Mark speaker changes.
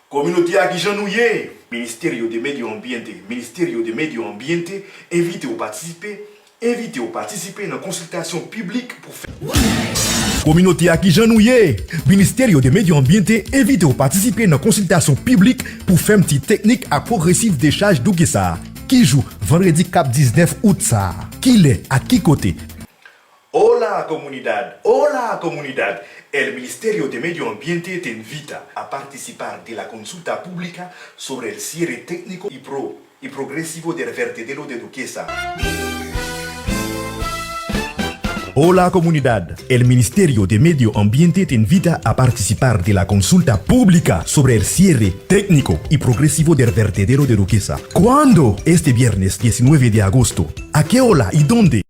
Speaker 1: Communauté à qui j'ennuie, Ministerio de Medio Ambiente, invité aux participer dans la consultation publique pour faire. Communauté à qui j'ennuie, Ministerio de Medio Ambiente, invité aux participer dans la consultation publique pour faire une petite technique à progressive décharge d'Ouguessa, qui joue vendredi cap 19 août ça. Qui l'est, à qui côté? Hola comunidad. El Ministerio de Medio Ambiente te invita a participar de la consulta pública sobre el cierre técnico y progresivo del vertedero de Duquesa. Hola comunidad, el Ministerio de Medio Ambiente te invita a participar de la consulta pública sobre el cierre técnico y progresivo del vertedero de Duquesa. ¿Cuándo? Este viernes 19 de agosto. ¿A qué hora y dónde?